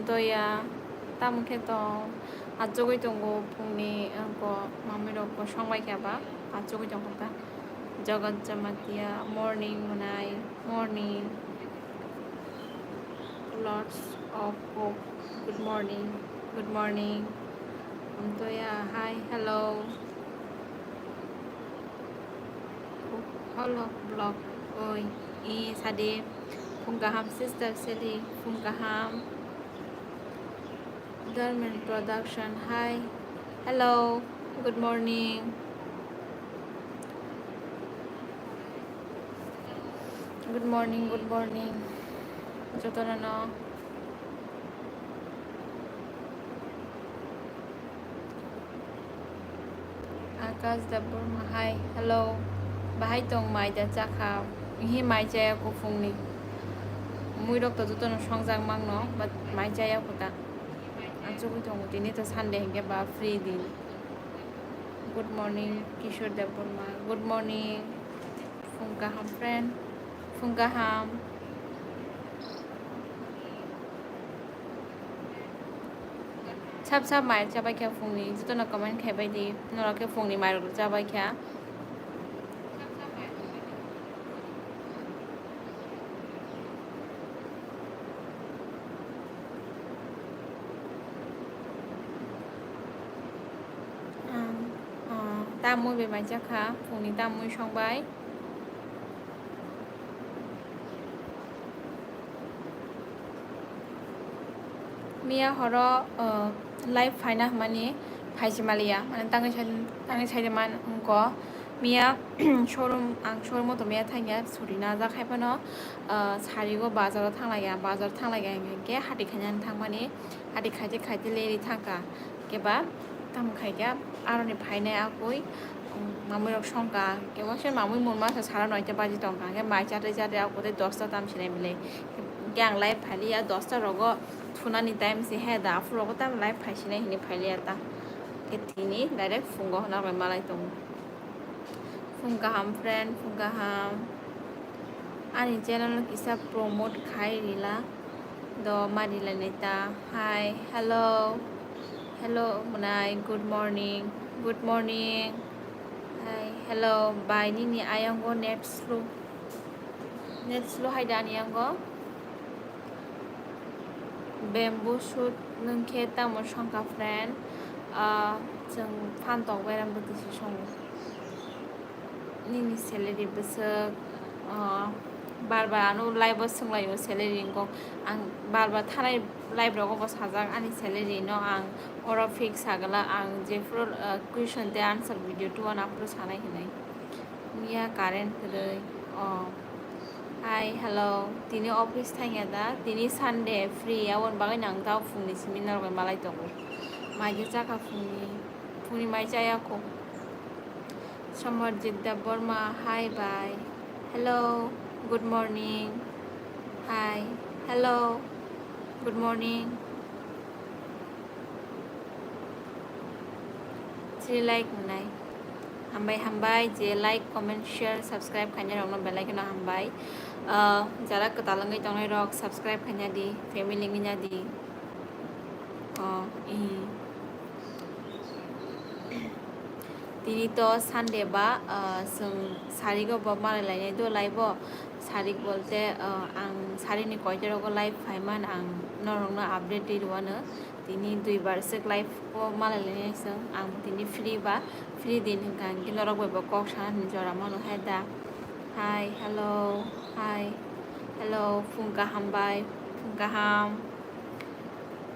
Toya Tamketo Ajogitongo Puni Unko Mamiroko Shongwaikaba Ajogitonga Jagat Jamatia morning Munai morning lots of hope good morning Toya hi hello hello blog oi e Sade Fungaham sister Sheli Fungaham Dorman production hi hello good morning Jotono Akas Daburma hi hello Bahai tong mai da chakha hi mai chaya ko phungni mui dok to Jotono songjang mangno but mai chaya ko ta achu tong tini to Sunday henge ba free din good morning Kishore Daburma good morning Fungaham friend Fungaham Chap mai chabai kya phungni Jotono comment khebai di Norok ke phungni mai ro chabai kya Tamui be mai chakha phungni tamui songbai Mia horo live faina mani phaisimalia mane tangai chai man ko Mia showroom ang showroom to Mia thangya surina ja khaipano sari go bazar thanglaya bazar thanglaya ke hati khanyan thangmani hati khaite leri thangka keba tam khaika aroni phainai akoi mamui rok songka keba se mamui monma sa sara 9 baji tongka ke mai chate akode 10 ta tam sinai mile gang live phalia 10 ta rogo thunani time se he da afro ko tam live phaisine hini phalia ta ke thini direct fungo hona ba malai tong Fungaham friend Fungaham ani channel kisa promote khai rila do marila neta hi hello munai good morning hi hello bye nini ayango net slow hai dani yango bamboo shoot nungke tamo songka friend जों फानतong बेराम बदisi song nini salary besok barbar anu live songlayo salary ko ang barbar thanai live rogo bo sajak ani salary no ang oro fix sagala ang jefro question te answer video to an upload sanai hinai Mia current kudai hi hello tini office thangya da tini Sunday free awon bagai nang tau phungni seminar ko malai tongo mai je chaka phungni mai chaya ko Samarjit Burma hi bye hello good morning hi hello good morning 3 like munai hambai je like comment share subscribe khanya rok no bell icon no hambai jara katalangai tongnai rok subscribe khanya di family nginya di tini to Sunday ba जों sari go ba malai lainai do live sari bolte ang sari ni koiter go live phaiman ang norok no update di ruano tini 2 bar sek live ko malai lainai जों ang tini free din kan ki norok ba kok sana ni jora mano heda hi hello Fungaham bye Fungaham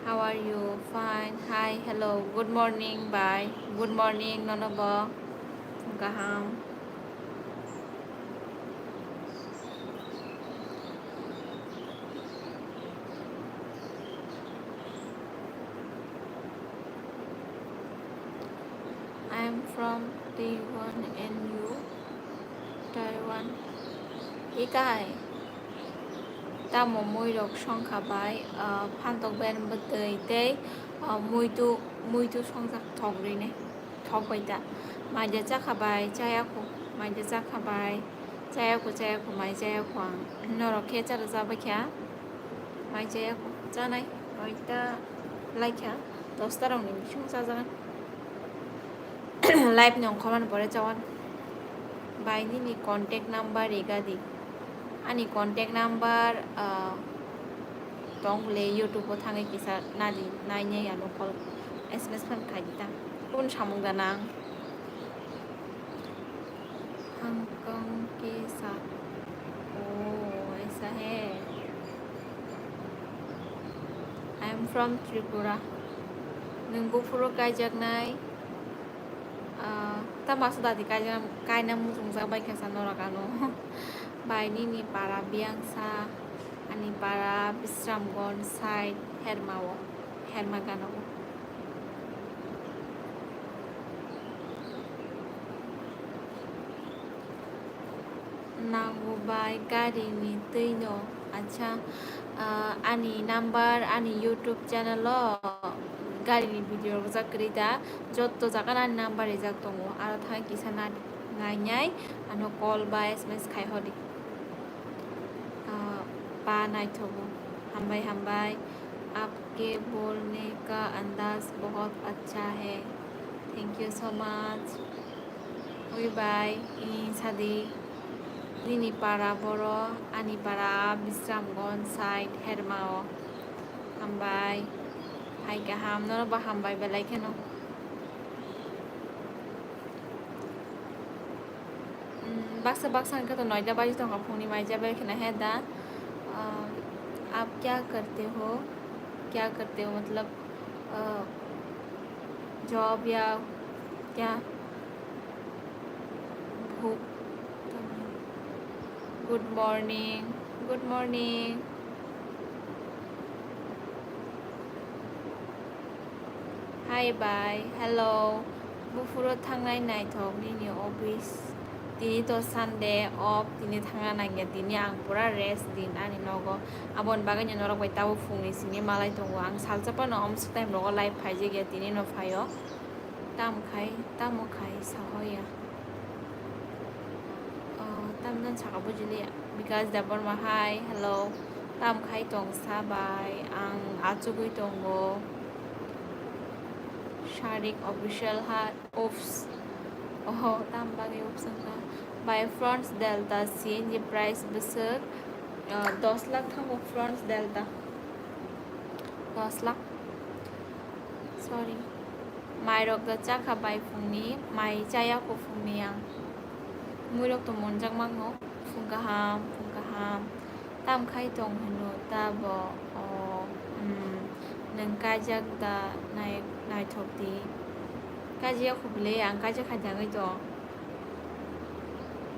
how are you fine hi hello good morning bye good morning nonobo Fungaham I am from Taiwan and you Taiwan ikai tamo moi rok songkhabai phantok ben btei tei muitu songjak thogri ne thogbai ta mai je chakhabai chayako mai je chakhabai chayako mai chayako norok khe chara jaba kya mai chayako chanai Oita laika 10টা रावनि बिसुं जाजागोन live नंखामान परे जावन बायनि contact number एगादि आंनि contact number दंले इउटुबाव थाङै किसा नादि नायनाय आनो कल एसएमएस फानखायदा गुबुन सामुं दाना हांगकांग के साथ ओ ऐसा है आई एम फ्रॉम त्रिपुरा नों गुफुराव गायजागनाय तामासो दादि गायना मुजुं जाबाय केसा नरकानो बायनि पारा बियांसा आनि पारा बिश्रामगन साइड हेरमागानाव नांगौबाय गारिनि दैनो अच्छा आनि नाम्बार आनि यूट्यूब चैनल गारिनि भिडिअ जाक्रिदा जत्तो जागान आनि नाम्बार जाक दङ आरो थाङै किसा नायनाय आनो कल बा एसएमएस खायहदि बा नायथबो हामबाय आपके बोलने का अंदाज बहुत अच्छा है थैंक यू सो मच बाय सादी निनि पारा बरो आनि पारा बिश्रामगन साइड हेरमाओ हामबाय हाय गाहाम नरबा हामबाय बेलायखेनो बाक्सा तो नौटा बाजी तो फुंनि माइजा बेलखेना है दा आप क्या करते हो मतलब जॉब या क्या भूख good morning hi bye hello बुफुरो थांनाय नायथक निनि ऑफिस दिनै तो सानडे अफ दिनै थाङा नांगे दिनै आं पुरा रेस्ट दिन आनि नगो आबन बागैनि नरक बाय ताबो फुंनि सिनि मालाय दङ आं सालजापानो अमस टाइम रगो लाइभ फाइजे गे दिनै न फायो तामखाय साहया तामजन साका बुजिलिया बिकाज दाबर माहाय हेलो तामखाय दं साबाय आं आजुगै दङ शारिक ऑफिशियल हा ऑफ्स ओहो ताम बागै ऑप्शन का बाय फ्रंट्स डेल्टा सीएनजी प्राइस बोसोर 10 लाख थांगो फ्रंट्स डेल्टा 10 लाख सॉरी माइरक दा चाखा बाय फुंनि माइ जायाखौ फुंनि आं मुरक तो मोनजां मांगो फुंगाहाम तामखाय दं होनो ताबो नों काजाक दा नायथबदि काजियाखौबोलै आं काजिया खाजाङै दं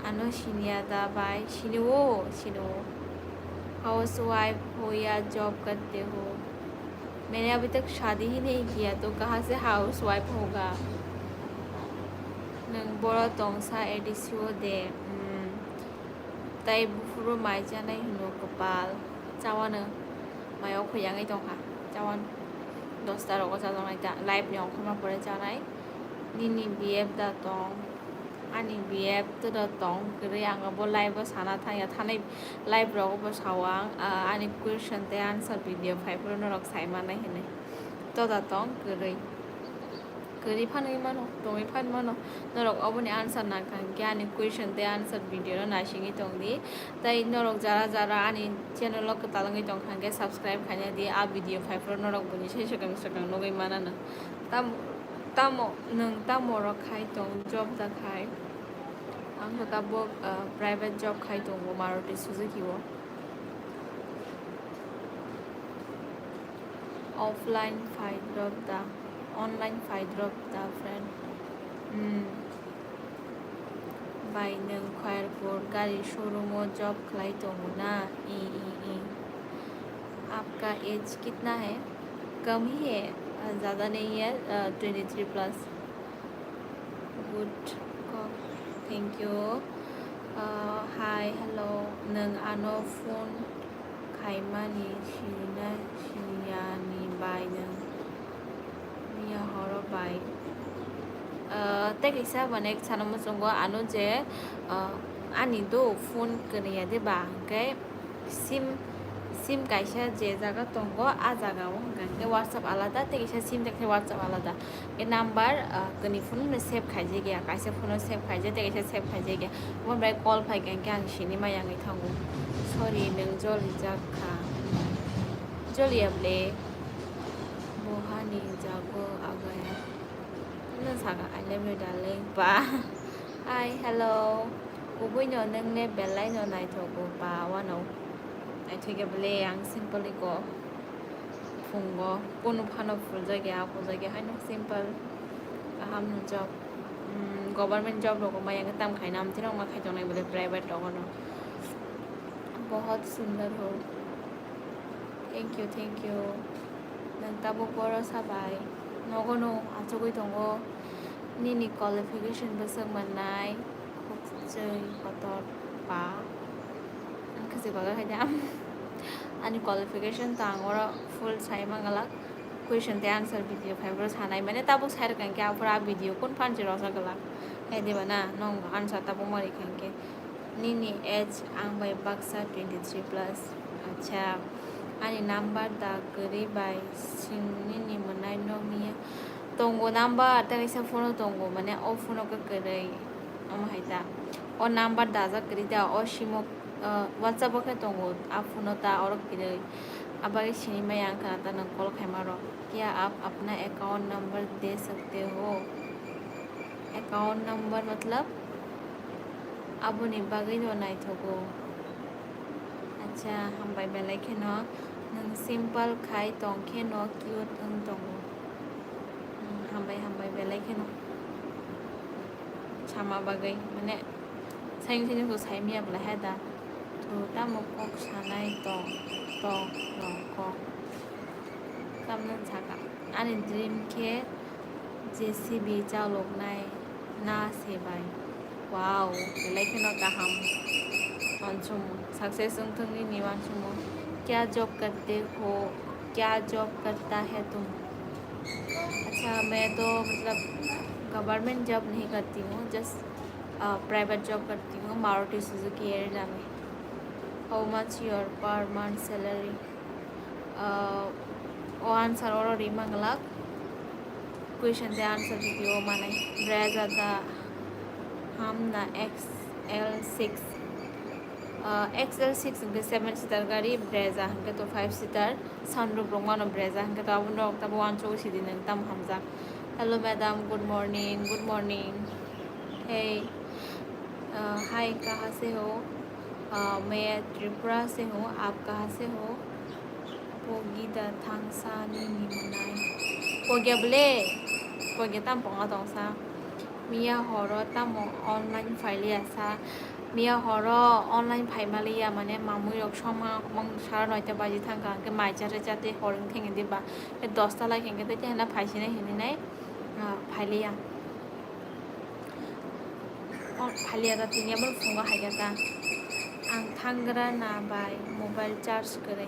आनो सिनिया दा बाय सिनिवो हाउस वाइफ हो या जॉब करते हो मैंने अभी तक शादी ही नहीं किया तो कहाँ से हाउस वाइफ होगा नों बड़ा दंसा एडिसियो दे ताई बुफुरो माइ जानाय होनो कपाल जावानो मायाव फैयाङै दंहा जावान 10टा रगो जादोंनाय दा लाइभनि अंखमा परे जानाय निनि बिएफ दा दं आनि बिएफ तो दा दं गरै आंबो लाइभ साना थानाय लाइभ रगो सावां आनि क्वेश्चन ते आंसर भिडिअ फाइफोर नरक साइमानाय होनो तो दा दं गरै फानै मानो दङै फान मानो नरक अबनि आंसर नाखांके आनि क्वेश्चन ते आंसर भिडिअ नासिङै दंदि ताई नरक जारा आनि चैनल कतालङै दंखांके सब्सक्राइब खायना दि आ भिडिअ फाइफोर नरक बुनि सेसकं नगै मानानो तामो रखाय दं जब दाखाय आं दाबो प्राइवेट जब खाय दं मारुति सुजुकी वो ऑफलाइन ऑनलाइन फाइड्रप दा फ्रेंड बाय नों खयरपुर गाड़ी शोरूम जॉब खाय दं ना आपका एज कितना है कम ही है ज़्यादा नहीं है 23+ good thank you hi hello नों आनो फोन खायमानि सिनियानि बाय नों मिया हरो बाय तेकिसा बने सानो मसंगो आनो जे आनि दो फोन करिया दे बा के सिम सिम कायसा जे जागा दंग आ जागाव गांगे WhatsApp आलादा तेगेसा सिम देखै WhatsApp आलादा के नाम्बार गनि फुन में सेव खाइजे गया कायसा फुन सेव खाइजे तेगेसा सेव खाइजे गया ओमफ्राय कल फाइ गांगे आं सिनि मायांगै थांगौ सरि नों जलि जाखा जलियाब्ले बहानि जागो आगाया नों सागा I love you darling ba hi hello गुबैनो नोंने बेलायनो नायथ'गौ बा वानाव नायथ'गेबले आं सिम्पली go फुंगो कोनो फानो फुल जायगाया आखौ जायगाया हायनो सिम्पल गाहाम जब गवर्नमेंट जॉब लोगों मायांगे तम खाई नाम थी ना उमा खाई जाने बोले प्राइवेट लोगों ने बहुत सुंदर हो थैंक यू नंताबो बड़ा साबाय नगो नो आचोगै दंगो निनी क्वालिफिकेशन बसों मननाय खुजै पतर बा खसे बागा खाई जाम आनी क्वालिफिकेशन तांगोरा फुल साइ मंगला क्वेश्चन ते आंसर वीडियो फाइबर सानाय माने ताबो साइर कांके आफरा वीडियो कोन फानसे रसा गला हे देबा ना नंग आंसर ताबो मारि कांके निनी एज आं बाय बाक्सा 23 प्लस अच्छा आनी नंबर दा गरी बाय सिं निनी मोननाय नमिया दंगो नंबर तागैसा फोन दंगो माने ओ फोन को गरै अमहायदा ओ नंबर दा जा गरी दा ओ सिमो WhatsApp के दंगो आ फोन ता और गरै अबागे सिनि मायां काता न कॉल खाइमारो क्या आप अपना अकाउंट नंबर दे सकते हो अकाउंट नंबर मतलब आबुनि बागै न नायथ'गौ अच्छा हामबाय बेलायखे न नों सिम्पल खाइ दंखे न क्यूट दंगो हामबाय बेलायखे न छामा बागै माने साइं को साइमिया बला हेदा तो तामो कक सानाय तो तामनो छाका आनी ड्रीम के जेसीबी चालौनाय ना सेबाय वाव बेलायखे न गाहाम मानसुम सक्सेस उंथोंनि नि मानसुम क्या जॉब करता है तुम अच्छा मैं तो मतलब गवर्नमेंट जॉब नहीं करती हूँ जस्ट प्राइवेट जॉब करती हूँ मारुति सुजुकी एरिया में how much your per month salary ओ आंसर और रिमंगला क्वेश्चन दे आंसर वीडियो माने ब्रेजादा हम ना XL6 के 7 सीटर गाड़ी ब्रेजा हमके तो 5 सीटर सनरूफ रोमानो ब्रेजा हमके तो अब नोक तब वन चो सीधी नंग तम हमजा hello madam good morning hey hi कहाँ से हो मैं त्रिपुरा से हूँ आप कहाँ से हो पोगीदा थांगसा निनी मनाय पोगे तम पोंगा तोंगसा मिया हरो तम ऑनलाइन फाइलिया सा मिया हरो ऑनलाइन फाइमालिया माने मामुई रक समा मंग सारा नयता बाजी थांगा के माइचारे जाते हरिं थेंगे दिबा 10 ता लाइक हेंगे ते हना फाइसिने हिनिनाय फाइलिया दा तिनियाबो फुंगा हायगाता आं थांग्रा ना बाय मोबाइल चार्ज करे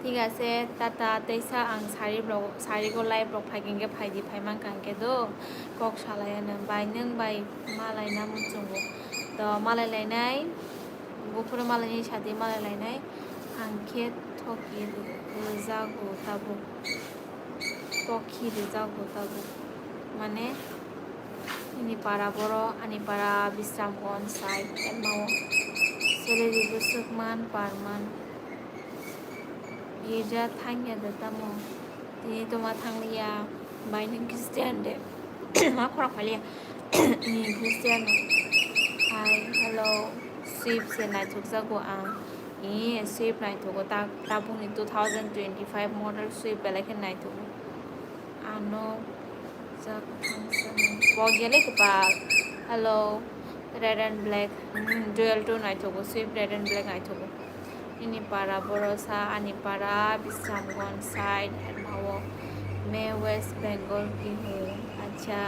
ठीक आसे टाटा तैसा आं सारी को लाइव ब्लॉग फाइगेंगे फाइदी फाइमान कांके दो कक सालायानो बाय नों बाय मालाय ना मुचुंगो तो मालाय लायनाय गुफुर मालायनि साथि मालाय लायनाय आंखे टकी जागो ताबो माने निपारा बरो आनिपारा बिश्रामगन साइड एमाव सेलेरि बुसुकमान पारमान ये थांया दतामो दिनै तो मा थांलिया बाय नों क्रिस्टियान दे मा खरा फालिया नि क्रिस्टियान हाय हेलो स्विफ्ट से नाइथुक जागो आं स्विफ्ट नाइथुगो ताबुनि 2025 मॉडल स्विफ्ट बेलायखे नाइथुगो आनो जाग थांसनो बगेले कपा hello red and black dual tone नाइथुगो स्विफ्ट रेड एंड ब्लैक नाइथुगो इनिपारा बरसा आनिपारा बिश्रामगन साइड एडमावो मैं वेस्ट बंगाल की हूँ अच्छा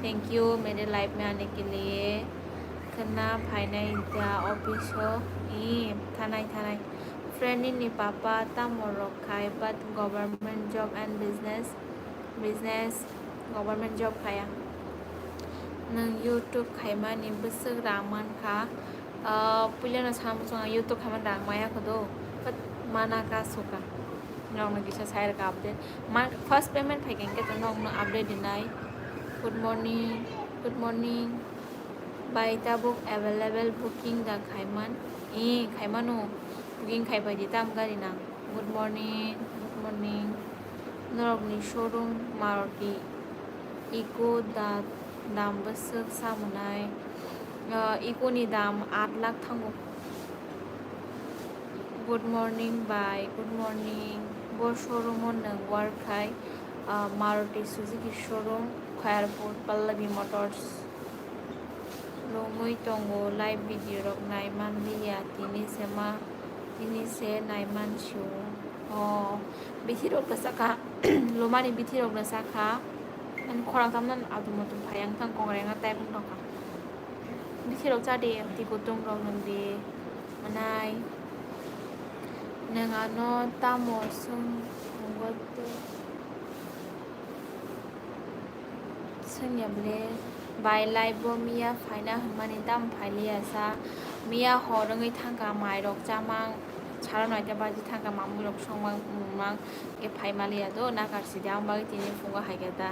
थैंक यू मेरे लाइफ में आने के लिए खन्ना फाइनाई दा ऑफिस हो थानाय फ्रेंड नि पापा तामोरक खाय boat government job and business government job खाया नों यूट्यूब खायमा नि बोसोर रामान खा पुलियानो सामसुंग यूट्यूब खायमा रामाया खदो but manaka suka nong na gisa sai ka update first payment phagen ke to nong na update dinai good morning by the book available booking da khaiman khaimanu booking khaibai di tam gari na good morning Norok ni showroom Maruti Eco da dam besuk samunai Eco ni dam 8 lakh thango good morning bo showroom on nang work khai Maruti Suzuki showroom Airport Pallavi Motors Lomui tongo live video rok nai man liya tini se nai man chu bithi rok ta saka lomani bithi rok na saka an khorang tam nan adu motum phayang thang kongrenga tai bung rok bithi rok cha de ti kutung rok nang de manai nang ano tamo sung ngotu sung yable by live mia faina mani dam phailia sa mia horangai thangka mai rok chamang charanoi ta baji thangka mamu rok songmang mang ke phai malia do na kar sidam ba tini funga haigata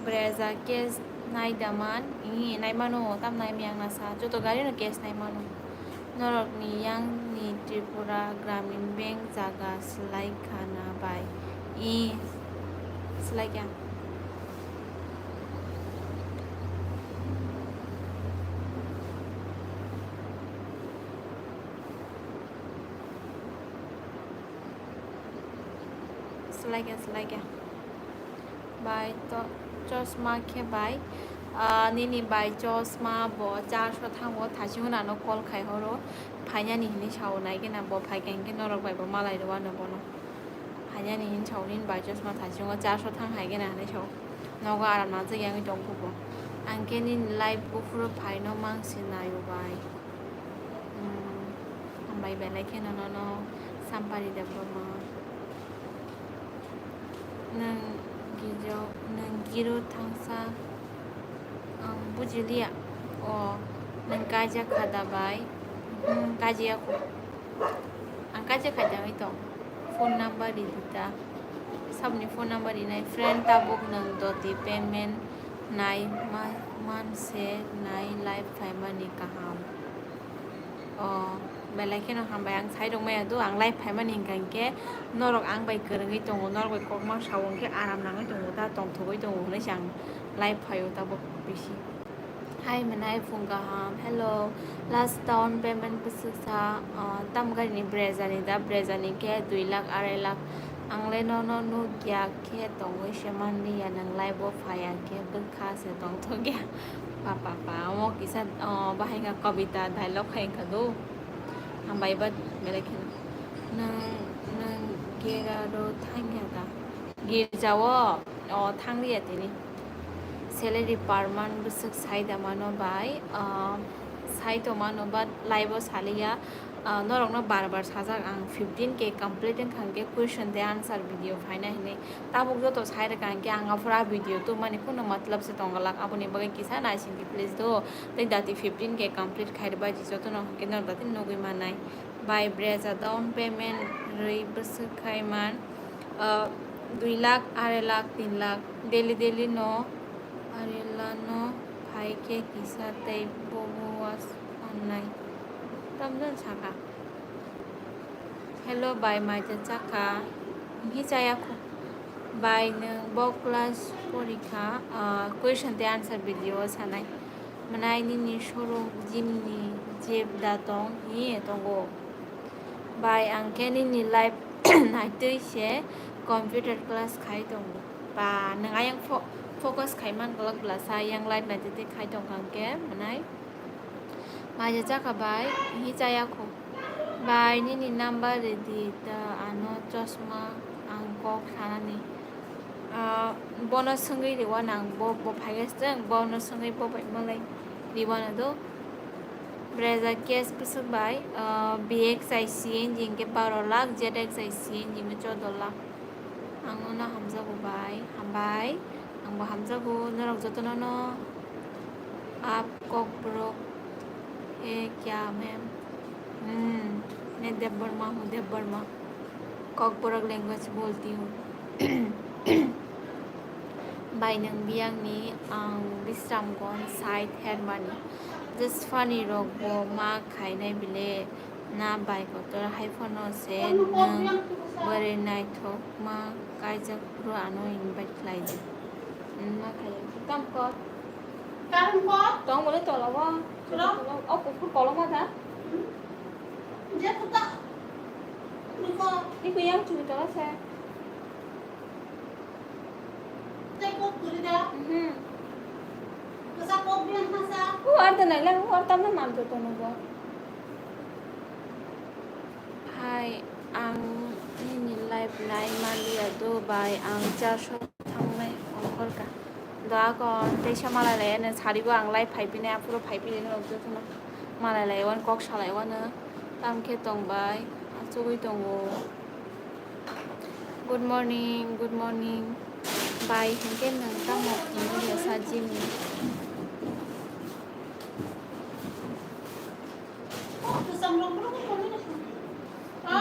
breza kes nai daman nai mano tam nai miang na sa joto gari no kes nai mano Norok ni yang ni Tripura Gramin Bank jaga slai khana by slai kya selagi by to chosma ke by nini by chosma bo 400 thang bo thaching na no call khai horo phanya ni ni chau nai ke na bo phai keng ke Norok by bo malai do no bono phanya ni hin chau nin by chosma thaching 400 thang hai ke na ne chau no ga aram na je yang dong ku bo angke nin live bo furo phai no mang sinayo by by belai ke no sampari de bo ma nang giro thangsa bujilia nang kaja khada bai kaja ko ang kaja khada bai to phone number di dita sabni phone number di nai friend tabuk nang doti payment nai man se nai live fiber ni kaham belai ke no hambai ang sai dong mai adu ang live fiber ni kan ke Norok ang bai kerengi tongo Norok bai kokma sawong ke aram nangai tongo ta tong thogoi tongo le sang live phayo ta bo bisi hi manai funga ham hello last down payment pusuksa tam gari ni breza ni ke 2 lakh 2 lakh ang le no kya ke tongoi sheman ni anang live bo phaya ke bukha se tong thogya pa mo kisa bahai ga kavita dialogue hai kadu hambai ba belai ke nang geraro thangya da girjawo thangriya tini salary per month busuk sai da mano bai sai to mano but live saliya Norok no bar sajak ang 15k complete khangke question de answer video phaina hine tabuk joto sai ra kangke ang afra video to mani kuno matlab se tongalak apuni bagai kisa na sin please do te dati 15k complete khair ba ji Jotono ke no dati nogui manai by breza down payment rei busuk khaiman 2 lakh 2 lakh 3 lakh daily no arela no phai ke kisa tei bowas online tamdan saka hello by my chaka hi chaya ko by nang bo class porikha question the answer video sanai manai ni shoro jini jeb da tong hi tongo by angkeni ni live nai tei se computer class khai tongo ba nang ayang focus khaiman galak blasa yang live na te khai tong kangke manai Maja jaka bai hi chaya ko bai ni number di ta ano chosma angko khanani bonus sangai di wanang bo phages jang bonus sangai bo bai malai di wana do breza case pusu bai bxic engine ke 12 lakh zxic engine 14 lakh angona hamza go bai hambai angbo hamza go Norok Jotono no आप को bro है क्या ma'am मैं देव वर्मा हूँ देव Verma कॉकबोरक language बोलती हूँ बाय नों बियांगनि आं बिस्रामगन साइड हेरमानि just funny rog bo ma खायनाय बिले ना बाय गतर हाइफनो से नों बोरै नायथक मा गायजक रुआनो इनभाइट खालायदो मा खायो काम कर dong boleh tolong wa oh kuku kolong ada dia tak itu yang cumi tolong saya kok tuli dah masa kok bilang masa ada nalang taman mal jotono ba hai ang ini live nai malia do by ang 400 थांनाय अंकलका दा kon तेसा मालाय ने सारिबो आं live फाइपिने आपुरो फाइपिने जोथोनो मालाय लायवान कक सालायवानो तामखे दंबाय आचुगै दङ गुड मर्निं बाय हेंके नों तामक नों साजिमनि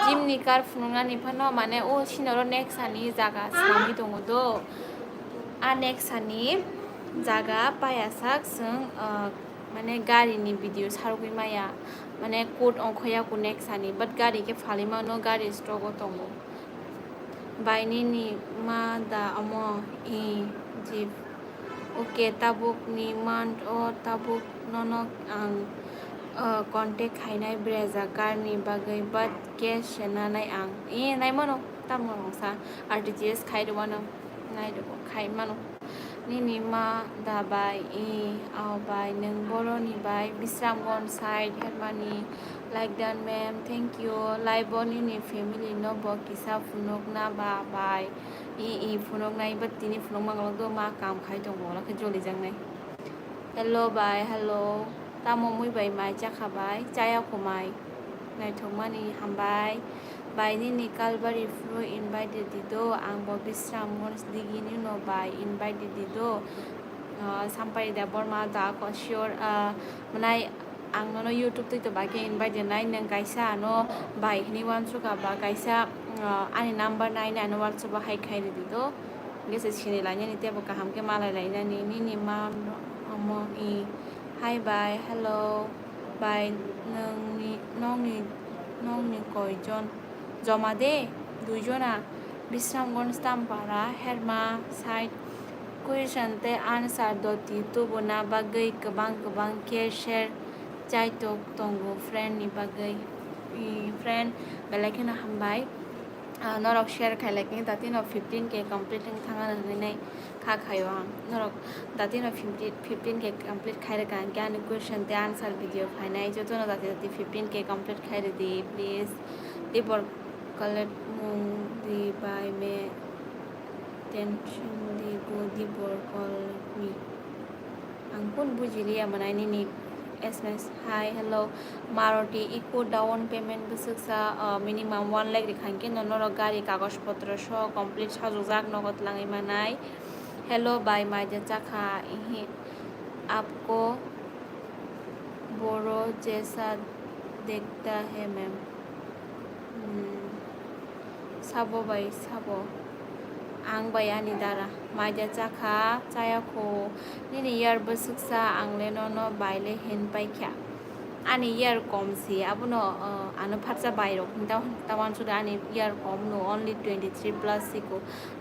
जिमनि कार फुंनानै फानो माने ओ सिनरो नेक्सानि जागा सामि दङ दो आ नेक्सानि जागा पायासाक जों माने गारिनि भिडिअ सारगै माया माने कोड अंखया को नेक्सानि बाट गारि के फालिमानो गारि स्टक दङ बायनिनि मा दा अमो इ जिप ओके ताबुकनि मान्थ अ ताबुक ननक आं कन्टेक्ट खायनाय ब्रेजा कारनि बागै बाट केस सेनानाय आं नायमानो तामसा आरटीजीएस खायदवानो नायदो खायमानो निनि मा दाबाय आवबाय नों बर'नि बाय बिस्रामगन साइड हेरमानि लाइक दान मेम थेंक यू लाइभ निनि फेमिलि नब किसा फुनक ना बाय फुनक नाय बत्तिनि फुनक मांगल दो मा काम खाय दङ लाखै जलि जांनाय हेलो बाय हेलो तामो मुइबाय माय जाखाबाय जायाखौ माय नायथमानि हामबाय बायनि कालबारि फ्रु इनभाइटेड दिदो आंबो बिस्रामगन दिगिनि नो बाय इनभाइटेड दिदो सामपाय दा बर्मा दा कशियर मनाय आंनो यूट्यूब तो बाकी इनभाइटेड नाय नों गायसा नो बायनि वान सुका बा गायसा आनि नम्बर नाइन आनो वाट्सएप हाय खाय दिदो गेसे सिनि लायनि तेबो काहाम के मालाय लायनानि निनि मा अमो हाय बाय हेलो बाय नंनि कयजन जमा दे दुइजना बिस्रामगन स्टाम्पारा हेरमा साइड कुइसनते आनसार दति तुबना बागै गोबां केयर शेयर जायतक दंगो फ्रेन्डनि बागै फ्रेन्ड बेलायखिनो हामबाय नरक शेयर खायलायखिनो दातिनो 15k कमप्लीट थाङा नोंनै खाखायो आं नरक दातिनो 15k कमप्लीट खायरका आंनि कुइसन ते आनसार भिडिअ फायनाय जतनो दाति 15k कमप्लीट खायरे दे प्लिज दिबर कलेक्ट मुं दि बाय मे टेंशन दि गो दिबर कलेक्ट मी आं कोन बुजिलिया मनायनि एसएमएस हाय हेलो मारुति इको डाउन पेमेंट बोसोक्सा मिनिमाम 1 लाख रिखांके नरक गारि कागज पत्र स कमप्लीट साजुजाक नगद लाङै मानाय हेलो बाय मायदे चाखा आपको बोरो जैसा देखता है मैम साबो बाय साबो आं बायानि दारा मायदे चाखा चायाखौ निनि यार बोसोक्सा आंले ननो बायले हेन पाइख्या आनि यार कमसि आबुनो आनो फारसा बायरो तावान सुदा आनि यार कम नो ओनली 23 प्लस सिको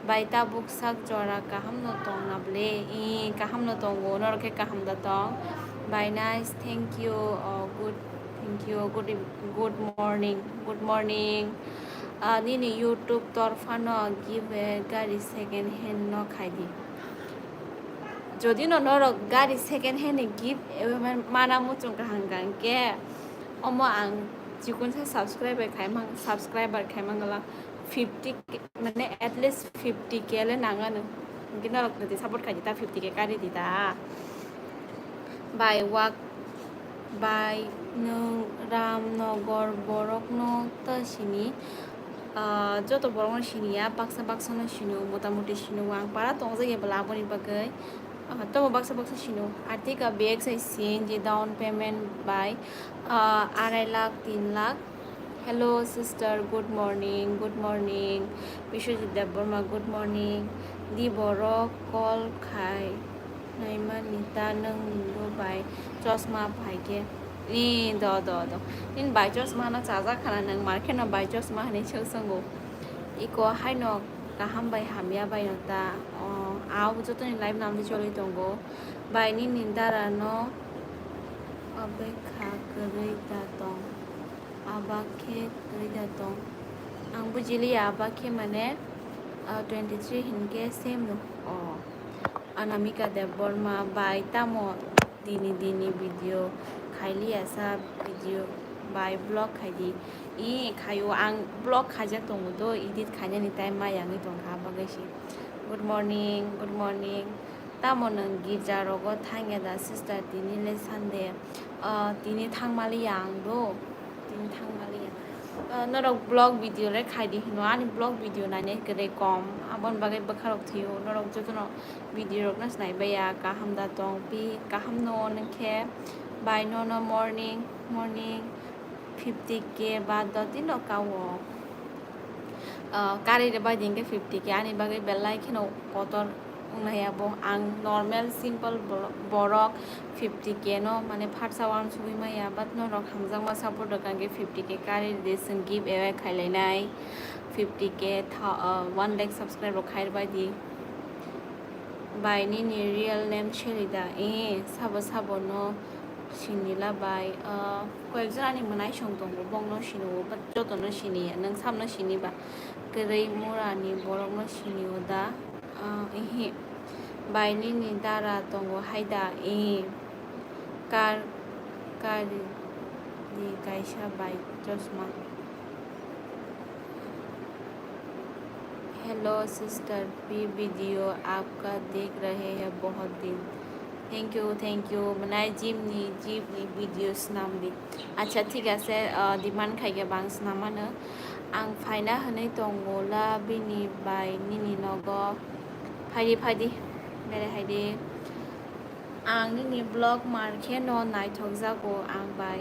बायता बुक साक जरा काहाम न तंग नाबले काहाम न तंगो नरके काहाम दा तंग बाय nice thank you good morning निनि यूट्यूब तरफानो गिव ए गारि सेकेंड हैंड न खायदि जदि नरक गारि सेकेंड हैंड गिव माना मुचुं काहांगां के अमो आं जिकुनसे सब्सक्राइबर खायमांगला 50 माने एटलिस्ट 50k ले नांगानो कि नरक दि सपोर्ट खायदिता 50k गारि दिदा बाय वाक बाय नों Ramnagar बरकनो तसिनि joto borong sinia baksa no sinu motamuti sinu ang para tong jage belaboni bagai to baksa sinu artika bag sai sin je down payment by 2.5 lakh 3 lakh Hello sister, good morning. Bishojit Deborma, good morning. Di borok call khai Naima nita nang nindo by Josma Pike. Ni do. In by Josma na chaza khana nang market na by Josma ni chilsango. Iko hai no kaham by hamya by nota. Aw joto ni live nam di choli tongo. By ni nindara no abe kha kare ta tong. Abake Ridatong. Ang bujili abake mane 23 hinke same no. Oh. Anamika Deborma by Tamo dini video Kylie asa video by blog khaidi I khayo ang blog khaja tongudo edit khanya ni time ma yangi tong ha bagashi. Good morning. Tamo nang gija rogo thangya da sister dini le Sunday. Dini thangmali yang do. Norok blog video re khaidi hino ani blog video na ne kre kom abon bagai bakharok thiyo norok jotono video rok na snai baya ka hamda tong pi ka hamno nखे by no morning 50k ba doti no kawo kari re ba dinge 50k ani bagai belai khino kotor unayabo ang normal simple borok 50k no mane pharsa wan sugui maya but no rok hamjang ma support kange 50k kari desin give away khailai nai 50k 1 lakh subscribe rok khair bai di by ni real name Sheli da sabo no sinila by koekjon ani manai song tongo bongno sinu but jotono sini nang samno sini ba kerei murani borok no sini oda by ni dara tongo haida kar di kaisa by Josma. Hello sister भी video आपका देख रहे हैं बहुत दिन thank you मनाय जिमनी videos नाम दी अच्छा ठीक है डिमांड खाइगे बांस नामानो आं फाइना हनै दंगला बिनि बाय निनि नगो फाइदि बेरे हाइदि आं निनि ब्लॉग मार्के न नाइथक जागो आं बाय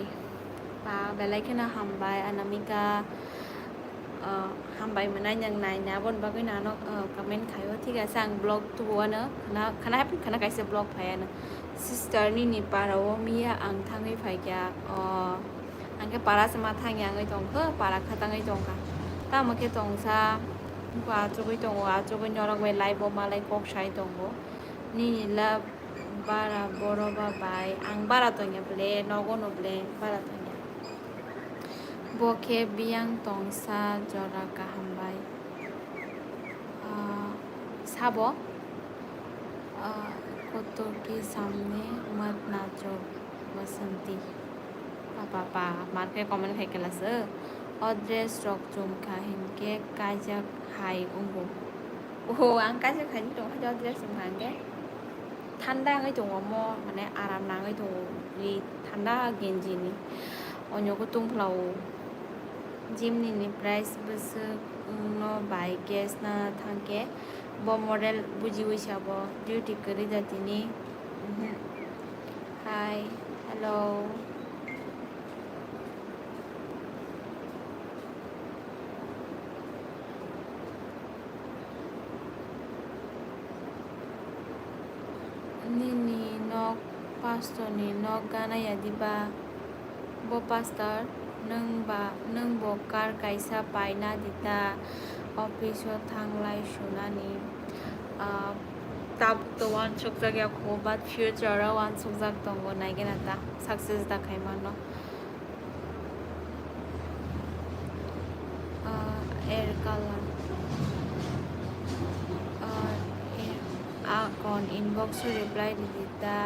बा बेलायखना हामबाय अनामिका हामबाय मोनाय नों नायना बन बागै नानो कमेन्ट खायो ठीक है आं ब्लॉग तुआनो खाना कायसे ब्लॉग फायानो सिस्टर नि पाराव मिया आं थाङै फायग्या आंके पारा समा थाङै आङै दं हो पारा खाताङै दंका तामके दंसा बा जगै दङ जगै नरक वे लाइव मालाय कक साइ दंगो नि ला बारा बरबा बाय आं बारा दंया ब्ले नगो नब्ले बारा दंया बोके बियांग तंसा जरा काहामबाय साबो कोतो के सामने मत नाचो बसंती पापा मार्के कमेंट है केलास अड्रेस रक जुमखा हिनके काजक हाय उंगो ओहो आं काजक हाय दं हाय अड्रेस जुमखांगे थान्दा ngै दङ म माने आराम नाङै दङ रि थान्दा गेन्जिनि अन्यको तुंफ्लाव जिमनि प्राइस बसो no by guess na thangke bo model buji wisabo duty kari datini hi hello nini nok pastor ni nok gana yadiba bo pastor nang bo kar kaisa paina dita office thanglai sunani tab to one chukjak ya ko but future one chukjak tongo naigena ta success da khaimano air color account inbox reply dita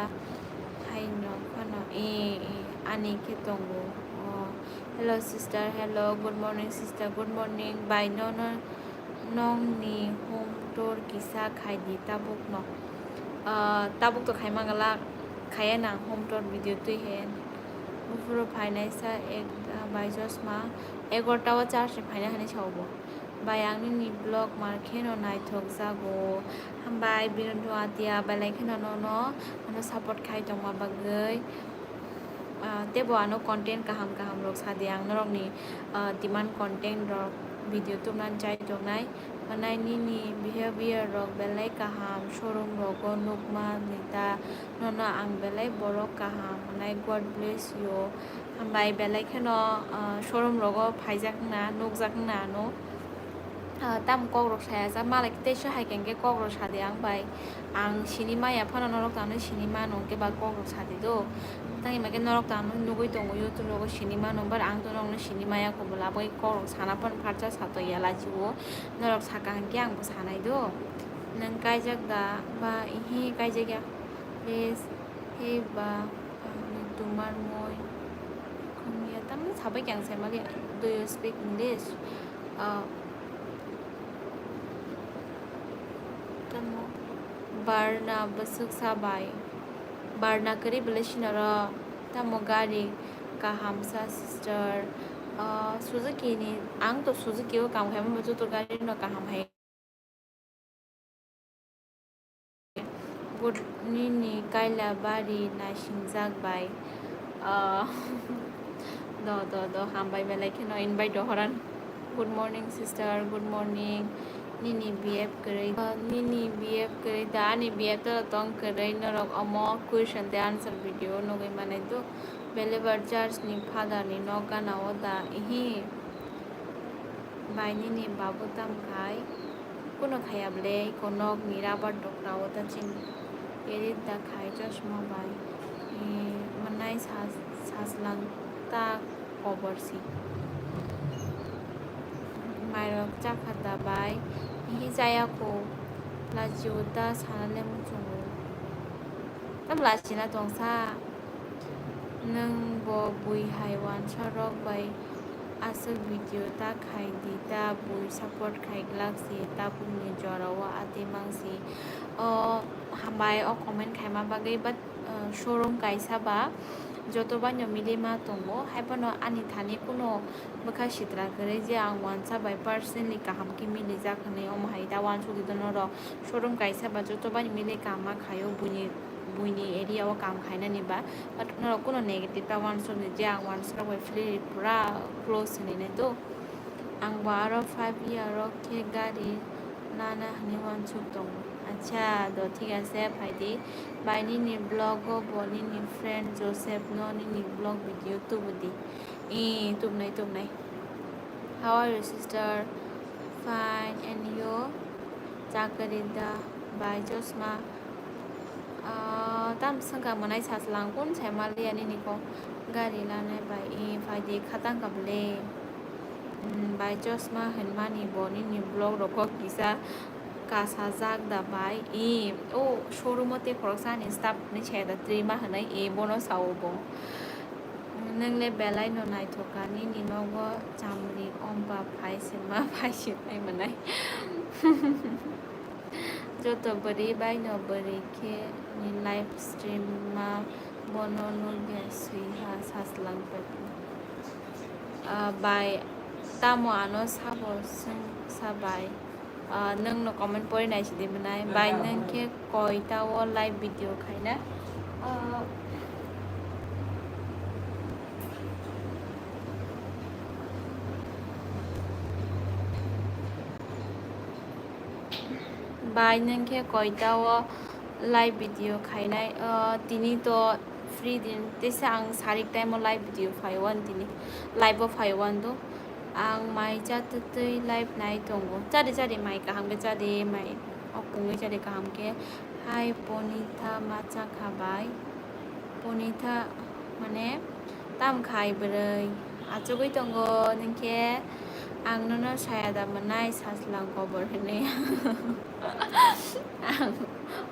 hai no khana ani ke tongo hello sister hello good morning sister good morning by no nong ni home tour kisa khaidi tabuk no tabuk to khaima gala khaya na home tour video tu hen bufuro finaisa ek by Josma 11টা ও 4 से फाइना हने छावबो बाय आंनि नि blog मार्केनो नाइथक जागो हामबाय बिरन्थु आतिया बालायखनो न न support खाय दंमा बागै tebo ano content kaham rok sade ang norok ni demand content rok video tu nan chai jok nai manai ni behavior rok belai kaham showroom rok nukma nita nona ang belai borok kaham manai God bless you hambai belai kheno showroom rok phaijak na nukjak na no tam kok rok saya sa malai te sha hai keng ke kok rok sade ang bai ang cinema ya phana norok tan cinema nong ke ba kok rok sade do tangi make norok tan nugui tongo youtube rok cinema number ang to nong cinema ya ko bala bai kok rok sana pon pharcha sato ya la jiwo norok sakang ke ang bo sanai do nang kai jak da ba hi kai jak ya please he ba tumar moi kumya tam sabai kyang sai mali do you speak english tamo barna basuk sabai barna kari belashinara tamo gari kahamsa sister Suzuki ni ang to Suzuki ko kam khai mo to gari no kaham hai good ni kaila bari na shingjak bai do hambai belai keno invite do horan good morning sister good morning nini bf kare da ni bf to tong kare norok amo question the answer video no gai manai do belever charge ni father ni no kana oda hi bai ni babu tam khai kono khayable kono mirabar dokta oda chin edit da khai chashma bai manai saslang ta coversi mairok chakhata bai hi jaya ko lajiuta sanale mu chungu tam lachina tongsa nang bo bui haiwan charok bai asal video ta khai di ta bui support khai galaxy ta puni jorawa ate mangsi hambai o comment khai ma bagai but showroom kaisa ba joto ba nyamile ma tongo haibano ani thani kuno baka shitra kare je ang wansa by personally kaham ki mile jakhane om haida wan sudi dono ro showroom kaisa ba joto ba mile kama khayo buini area o kam khaina ni ba but no kuno negative ta wan sudi je ang wan sra by free pura close ni ne to ang baro 5 year ro ke gari nana hani wan chuk tong acha do thik ase phaidi by ni blog go boni ni friend Joseph no ni blog video tu budi tum nai how are you sister fine and you chakarinda by Josma tam sangka manai saslang kun sai mali ani ni ko gari la nai by phaidi khatang kable by Josma henmani boni ni blog ro ko kisa kasa jak da bai showroom te khoroksa ni staff ni che da 3 ma hanai bono sawo bo nang le belai no nai thoka ni no go chamri omba phai sema phai shi ai manai joto bari bai no bari ke ni live stream ma bono no ge sui ha saslang pe bai tamo ano sabo sing sabai nang no comment pori nai si de manai bai nang ke koita wo live video khaina bai nang ke koita wo live video khainai tini to free din tesa ang sarik time live video phaiwan tini live of phaiwan do ang mai chatutui live nai tongo chari mai kaham ke chari mai opungi chari kaham ke hai ponitha macha khabai ponitha mane tam khai brai achugui tongo ningke ang nono saya da manai saslang cover hene ang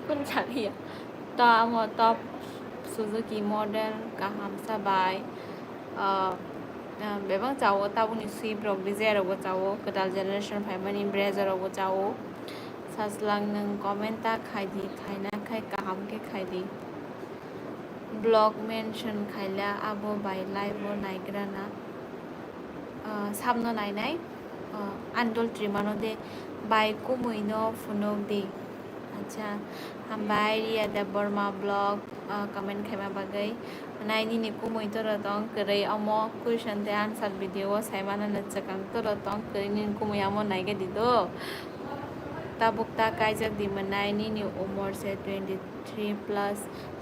kun chari ya to amo top Suzuki model kaham sabai bebang chawo tabuni sweep rok desire ro chawo kadal generation family blazer ro chawo saslang nang comment ta khaidi khaina khai kaham ke khaidi blog mention khaila abo by live o naigrana samno nai andol trimano de by kumuino funo de acha hambai ria da Burma blog comment khaima bagai nai ni ni kumoi to tong krai amo question te answer video sai mana na chakang to tong krai ni kumoi amo nai ga di do tabukta kaijak di manai ni ni umur se 23 plus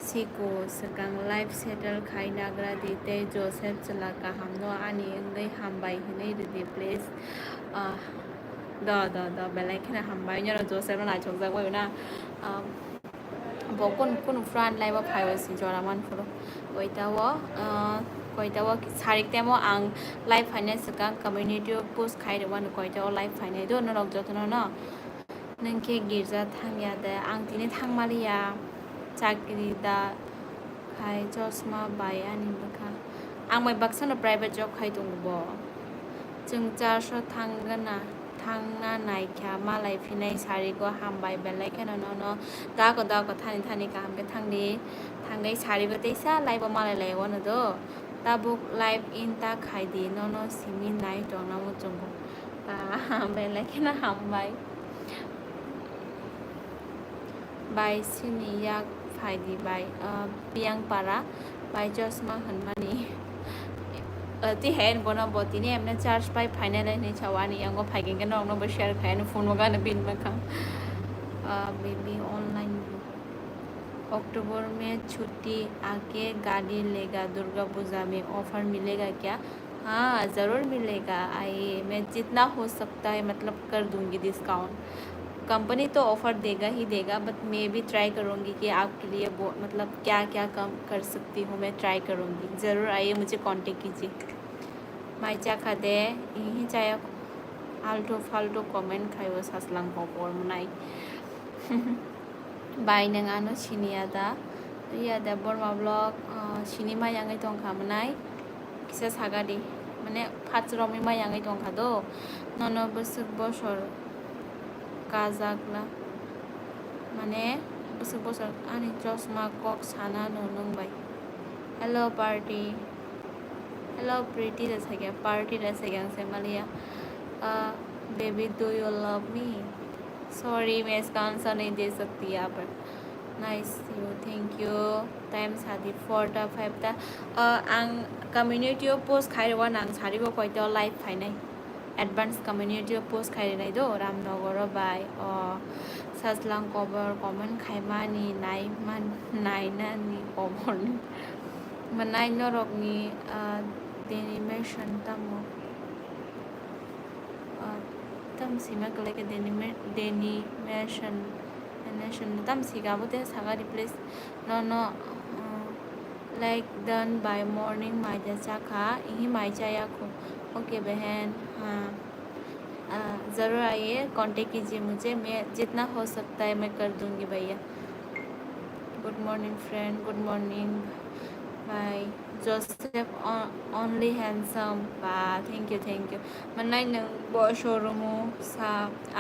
siku sekang life settle khai nagra di te Joseph chalaka hamno ani ngai hambai hinai di place the belai khena hambai nya Joseph na chok jak wai na bo kun front lai ba phai si jora man furo koitawo sarik temo ang life finance sekang community post khai de wan koitawo life finance do norok jotono no nengke girja thangya da ang tini thangmaliya chakri da khai chosma bai ani bakha ang mai baksana private job khai tungbo chung charso thangana thangna naikha malai phinai sari go hambai belai khena no da ko thani kam ke thangdei sari go teisa lai ba malai lai wono do tabuk live in ta khai di no simi nai tong na mo chungbo belai khena hambai by sini yak fybydi by piang para by josma hanmani ti hen bona boti ni amna charge by final ni chawani yango phaging ga no ba share khain phone ga na bin ma kham baby online अक्टूबर में छुट्टी आके गाड़ी लेगा दुर्गा पूजा में offer मिलेगा क्या हाँ ज़रूर मिलेगा आइए मैं जितना हो सकता है मतलब कर दूंगी डिस्काउंट कंपनी तो ऑफ़र देगा ही देगा बट मैं भी ट्राई करूँगी कि आपके लिए वो मतलब क्या क्या कम कर सकती हूँ मैं ट्राई करूँगी ज़रूर आइए मुझे कांटेक्ट कीजिए माइचा खाते यही चाहे आल्टो फाल्टो कमेंट खायो सासलांग पॉपर मुनाई बाय नंगानो सिनियादा रियादा बोरमा ब्लॉग सिनेमा यांगै दंखा मुनाई किसा सागादी माने फाचरमी मा यांगै दंखा दो नन बोसोर काजागला माने बोसोर आनि चस्मा कक साना नंबाय हेलो पार्टी हेलो प्रीति रसगे पार्टी रसगे से मलिया baby do you love me sorry मैं इसका आंसर नहीं दे सकती यहाँ पर nice you thank you time सादी 4-5 ता आं कम्युनिटी पोस्ट खाइरवा नां सारिबो कयतो लाइव फाइनाय एडवांस कम्युनिटी पोस्ट खाइनाय दो रामनगर बाय सासलां कवर कमेंट खाइमानि नायनानि कवर मनाय नरकनि डेनिमेशन तामो tamsima kaleke denimation tamsiga bote saga replace no like done by morning maija chakha यही माइचा या को ओके बहन हाँ ज़रूर आइए कांटेक्ट कीजिए मुझे मैं जितना हो सकता है मैं कर दूंगी भैया good morning friend good morning बाय Joseph only handsome thank you manai nang bo showroom sa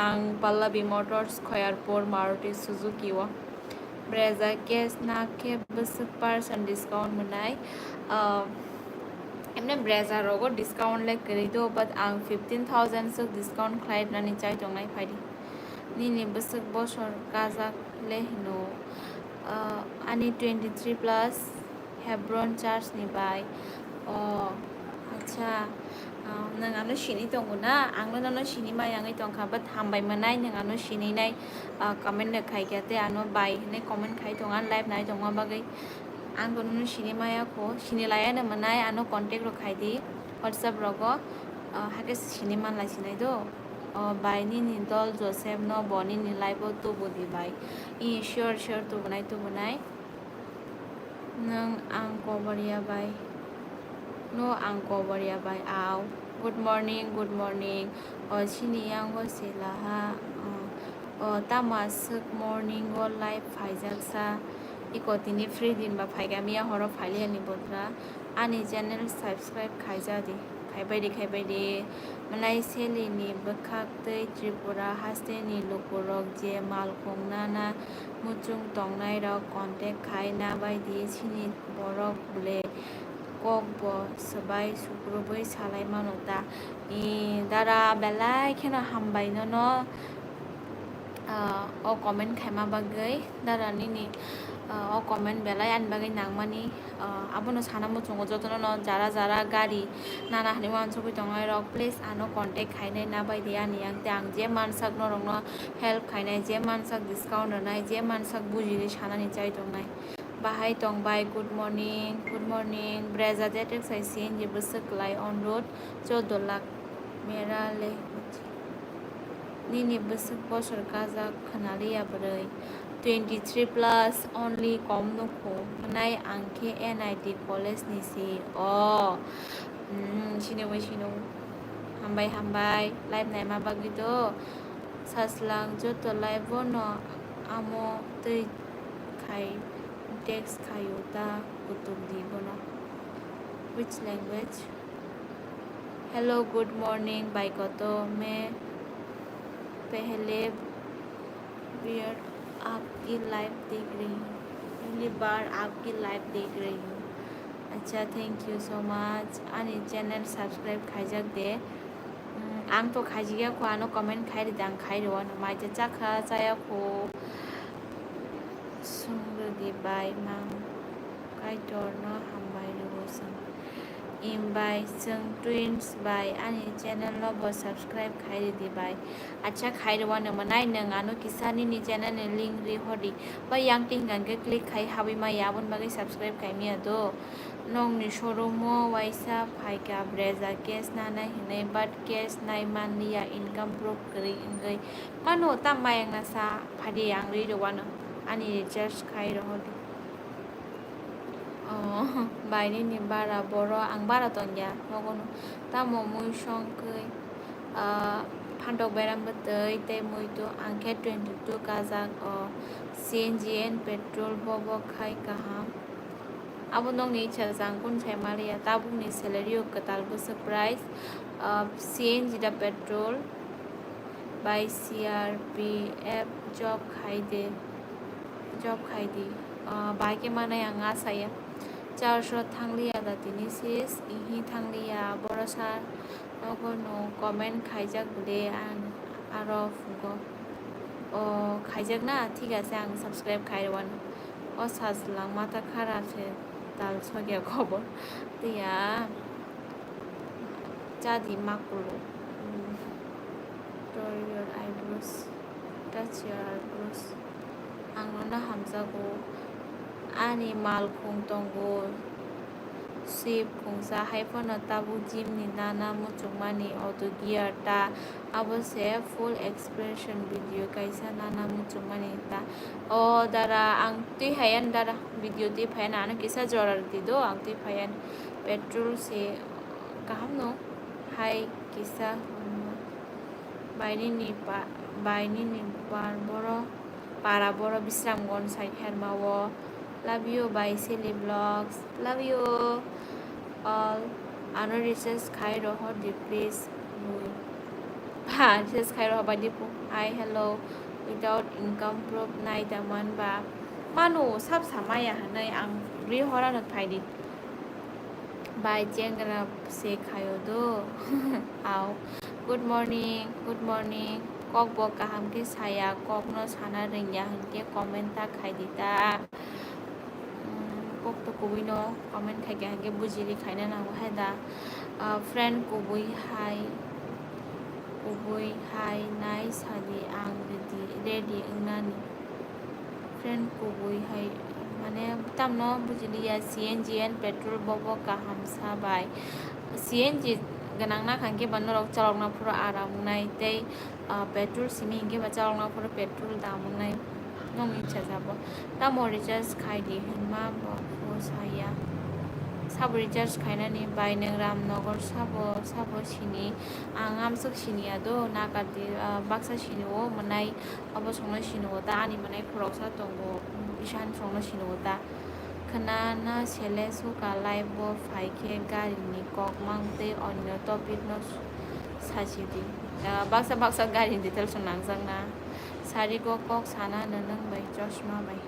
ang Pallavi Motors Khoyarpur Maruti Suzuki wa Brezza case na ke 20% discount manai emne Brezza rogo discount le kari do but ang 15,000 so discount khlai nani chai tongnai phaidi ni busuk bosor kazak le hino ani 23 plus Hebron Church nearby. Oh, acha. Nangano shini tonguna. Anglo no shini ma yangai tongka but hambai manai nangano shini nai comment na khai kate ano bai ne comment khai tongan live nai tongma bagai. Anglo no shini ma ya ko shini laya na manai ano contact ro khai di WhatsApp rogo hake shini man lai sinai do. Bai ni dol Joseph no boni ni live to bodi bai. Sure to bunai. Nang angko baria bay no angko baria bay aw good morning sini yang go sila ha tamasuk morning go live faijak sa ikotini free din ba phaiga miya horo phaili ani bodra ani channel subscribe khaija di khaibai di manai Sheli ni bakhak tei Tripura haste ni lokorok je malkhong nana muchung tongnai ra contact khai na bai di sini borok bule kok bo sabai sukroboi salai manota dara belai khena hambai no o comment khaima bagai dara nini o comment belai an bagai nangmani abono sana mo chungo jotono no jara jara gari nana hani wan sobi tongai rok please ano contact khainai na bai dia ni ang tang je mansak no rong no help khainai je mansak discount nai je mansak bujini sana ni chai tongnai bahai tongbai good morning breza detek sai sin je busuk lai on road 14 lakh mera le nini busuk bosor kaza khanali abrei 23 plus only kom no ko nai angke NIT college ni si sino hambai live nai ma bagito saslang joto live no amo tei khai text khayuta kutuk di bono which language hello good morning by koto me पहले बार आपकी live देख रही हूँ अच्छा thank you so much आनी channel subscribe खाइजाक दे आं तो खाइजिया को आनो कमेंट खाइ दां खाइ रवा ना माइजे चाखा जाया को सुंगदि बाय मां काइटर न हामबाय रवसं इमबाय जों ट्विन्स बाय आनी चैनल लो सब्सक्राइब खाइ दि बाय अच्छा खाइ रवा ना मनाय नों आनो किसानी नि चैनल ने लिंक रि हदि बा yang tinggan के क्लिक खाइ हाबि मा याबन बागै सब्सक्राइब खाइ मिया दो नों नि शोरूमो वाइसा फाइका ब्रेजा केस ना नाय हनै बाट केस नाय मानलिया इनकम प्रूफ करि इंगै मानो तामायang na sa phadi ang ri रवा ना आनी रिचार्ज खाइ रहदि बायनि नि बारा बरो आं बारा तंया नगनो तामो मुइ संकै फान्डक बेराम बतै ते मुइ तो आंखे 22 काजाक CNG and petrol bobo khai kaham abo nong ni icha jangkun chai maria tabung ni salary o katal bo surprise CNG da petrol by CRPF job khai di bike mana yang asaya 400 thanglia da tinisis ihi thanglia borasa nogono comment খাইজাক বলে আরো ফুগো খাইজাক না ঠিক আছে আং subscribe খাইরওয়ান সাজলাং মাথা খারাপ আছে তাল সগিয়া খবর দিয়া চাদি মাকুলো your eyebrows touch your eyebrows आंनो हामजागौ आनी माल खुं दंगो Sip kung sa hyphen na tabu gym ni nana muchumani auto gear ta abo se full expression video kaisa nana muchumani ta dara ang tui hayan dara video ti phayan ana kisa jorar ti do ang tui phayan petrol se kaham no hai kisa baini ni bar boro para boro bisramgon side hermawo love you by Sheli vlogs love you all ano research khai roho di please research khai roho by dipu hi hello without income proof nai daman ba manu sab samaya hanai ang ri hora not phaidi by jengra se khayo do au good morning kok bo kaham ke saya kok no sana ringya hanke comment ta khai dita kok to kubui no comment khai ke hanke bujiri khaina na hai da friend kubui hai nai sadi ang ready nani friend kubui hai mane tamno bujili ya CNG and petrol bobo kaham sabai CNG ganang na hanke banorok chalok na pura aram nai tei petrol simi hanke ba chalok na pura petrol damung nai nong icha jabo tamo recharge khai di ma bo saya sabo recharge khaina ni bai nang ramnagar sabo sini angam sok sini ado nakati baksa sini o manai abo songna sini o ta ani manai khorok sa tongo ishan songna sini o ta khana na sele su ka live bo phaike gari ni kok mangte onyo topic no sajidi baksa gari detail sonang jangna sari go kok sana nang bai chashma bai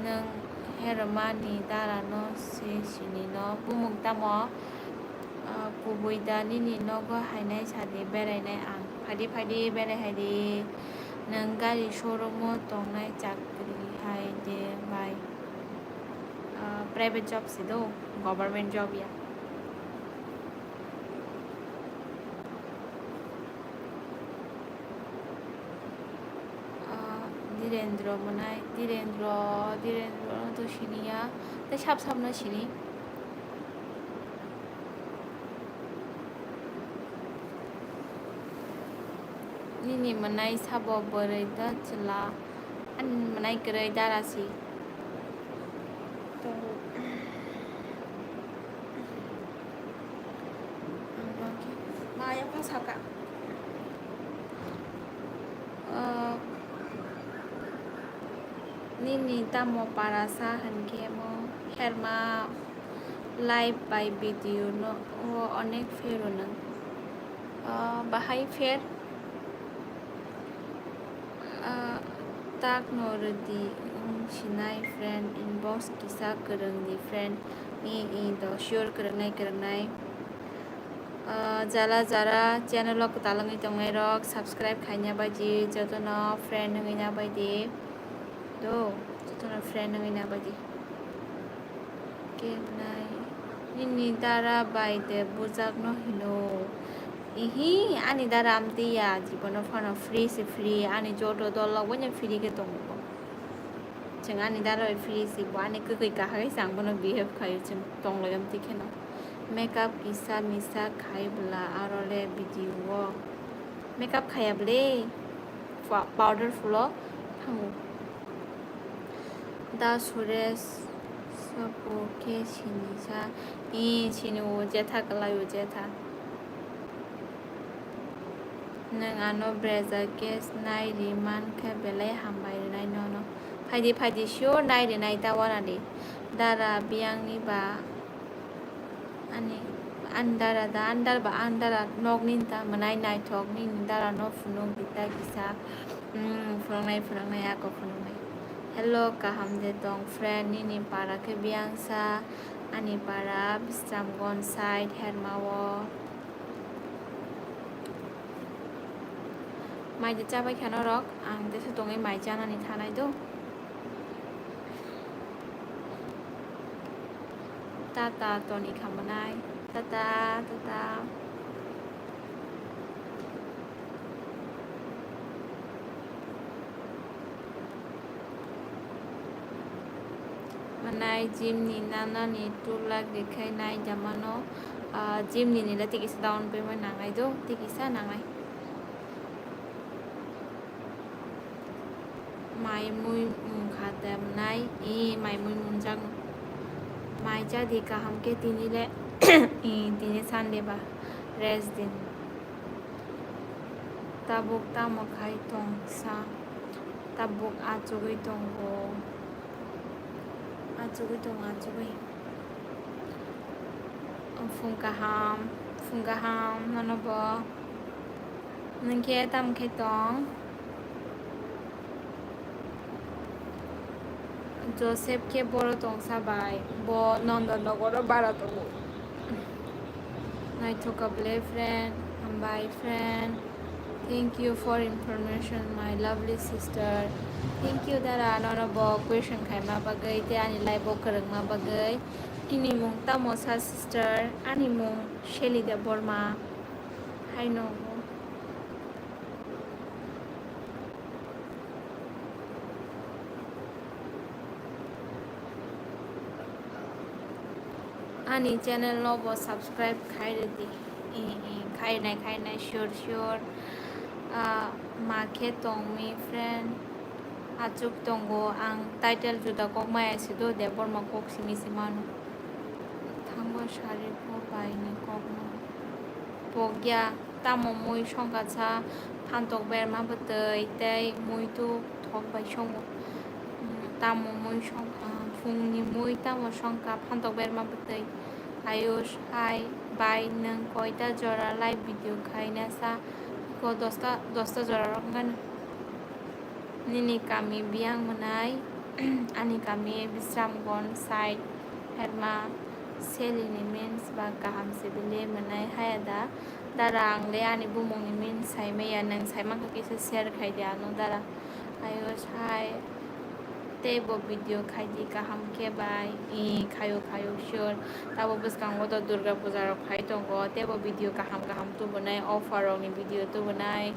nang hermani dara no se sini no bumung tamo kubui da nini no go hainai sadi berai nai ang phadi berai haidi nang gari showroom mo tongnai chakri hai de bai private job si do government job ya Direndra manai Direndra to sini ya te sap na sini nini manai sabo borai da chla an manai krai darasi to maya pa saka nini tamo parasa hanke mo herma live by video no onek fero nang bahai fer tak nordi sinai friend inbox kisa kereng di friend ni do sure kerengnai jala jara channel lok talangi tongai rok subscribe khainya baji jotono friend ngina baidi do jotono friend ngina baidi ke nai ni dara baide bujak no hino ihi ani dara amti ya jibono phano free se free ani joto dol wanya free ke tongbo jeng ani dara free se bo ani ke ka hai sang bono behave khai jeng tonglo amti kheno makeup kisa misa khai bla arole video makeup khaya ble powder fulo thangu da sures sapo ke sinisa sinu jetha kalayo jetha nang ano breza kes nai riman ke belai hambai nai no phaidi sure nai de nai ta wana de dara biang ni ba ani andara nog ninta manai nai thok ni dara no funong kita kisa funong nai ako funong nai hello kaham de tong friend ni para ke biang sa ani para bisram gon side hermawo mai de cha bai khano rok ang de tongai mai chana ni thanai do tata toni khamanai tata manai gym ni nana ni 2 lakh dekhai nai jamano gym ni la tikisa down payment nangai do tikisa nangai mai mui khata nai mai mui munjang mai cha di ka hamke tini le tini sande ba rest din tabuk tamo khai tong sa tabuk achugui tongo achugui fungkaham nanobo nangke tam ke tong Joseph ke boro tong sabai bo nonda nogoro bara tongo nai thoka ble friend ambai friend thank you for information my lovely sister thank you dara nora bo question khai ma bagai te ani live bo karang ma bagai kini mung tamo sa sister ani mung Sheli de Borma hai no ani channel no bo subscribe khai di khai nai sure ma ke tong mi friend achuk tongo ang title juda kok mai asido de Borma kok simi simano thambo shari ko bai ni kok no pogya tamo mui shongka cha phantok ber ma batei tei mui tu thok bai shongo tamo mui shongka phungni mui tamo shongka phantok ber ma batei ayush hai bai nang koita jora live video khaina sa ko dosta jora rongan nini kami biang manai ani kami bisram gon side herma Sheli means ba kaham sebele manai hayada dara angle ani bumong means sai meya nang sai mang kisa share khai dia no dara ayo sai tebo video khai di kaham ke bai I khayo sure tabo bus kang to durga puja ro khai tongo tebo video kaham tu banai offer ni video tu banai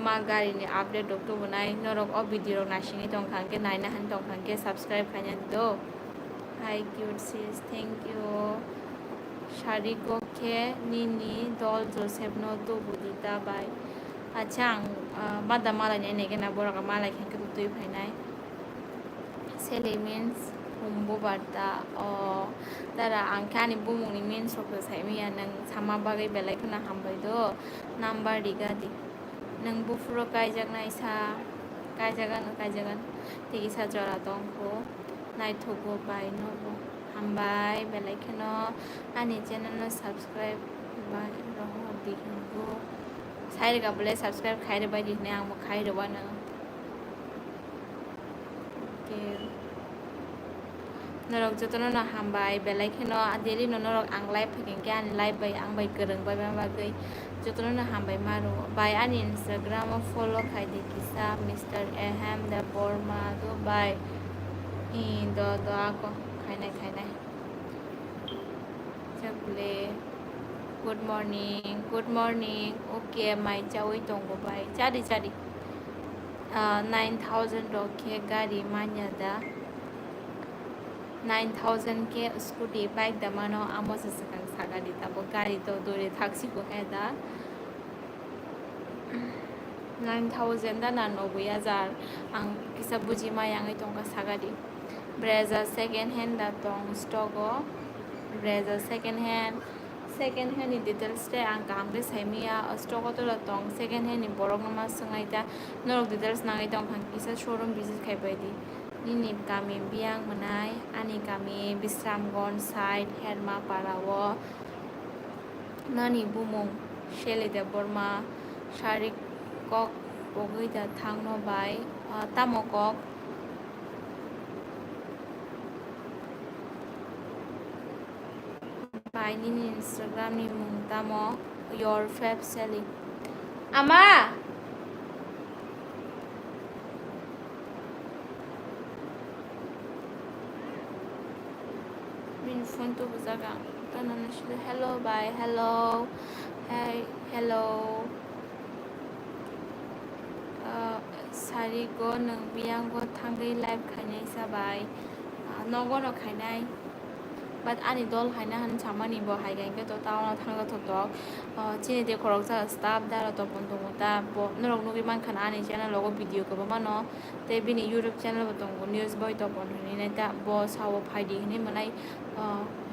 ma gari ni update dok tu banai norok o video na sini tong khang ke nai na han tong khang ke subscribe khanyan do hi cute sis thank you shari ko ke nini dol joseph no tu budita bai achang mada mala ne ne ke na bora ka mala khen ke tu phai nai Sheli means humbo barta o dara angkani bumuni means so sai mi nang sama bagai belai kuna hambai do number diga di nang bufro kai jak nai sa kai jagan tigi sa jora dong ko nai thogo bai no bo hambai belai kheno ani channel no subscribe bai roho dikho sai ga bole subscribe khai re bai di ne ang mo khai re wa na Norok Jotono na hambai belai kheno daily no norok ang live phegen ke ani live bai ang bai gereng bai ba gai Jotono na hambai maro bai ani Instagram follow khai de kisa Mr. Aham the Burma do bai in do ko khai nai chakle good morning okay mai chawi tongbo bai chadi 9000 ro ke gari manya da 9000 ke scooty bike da mano amos sakang saga di tabo gari to dore taxi ko heda 9000 da na 90000 ang kisa buji ma yang itong ka saga di breza second hand da tong stock breza second hand ni details te ang kam de saimia stock to la tong second hand ni borok ma sangai ta norok details na ngai tong khang kisa showroom visit khai bai di Nini kami biang menai, ani kami Bisramgon side Herma Parawo, nani bumung Sheli de Burma, Shari kok bogui da thangno bai, tamokok, bai nini Instagram ni mung tamo your fab Sheli. Ama. Phone to buzaga tanana shile hello bye hello hey hello sari go nang biang go thangai live khainai sabai nogo no khainai but ani dol haina han chamani bo haigai ke to taw thanga to to chini de khorok sa staff da to pon to ta bo norok no man khana ani channel logo video ko ba no te bini youtube channel bo tong news boy to pon ni na ta bo sawo phaidi ni manai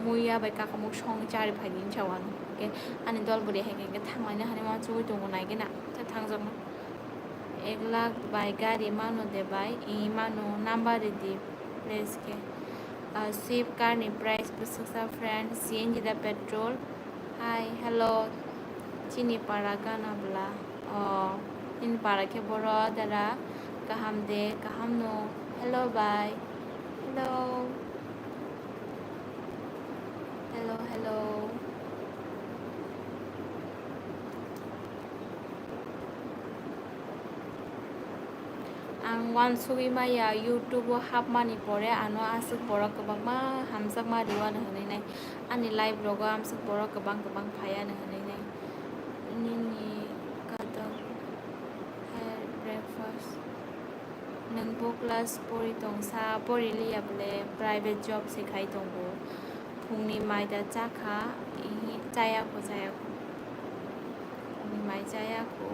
muya bai ka kamuk song chari phaidi ni chawan ke ani dol buri haigai ke thangai na hani ma chu to nai ke na ta thangjong 1 lakh bai gari mano de bai I mano number di place ke save car ni price pusuksa friend CNG the petrol hi hello chini para gana bla in para ke boro dara kaham de kaham no hello bye hello ang wan sugi maya YouTube hap mani pore ano asuk borok kabang ma hamsak ma diwa na hanai nai ani live logo amsuk borok kabang phaya na hanai nai ni kata hair breakfast nang bo class pori tong sa pori liya bole private job se khai tong bo phungni mai da cha kha chaya ko phungni mai chaya ko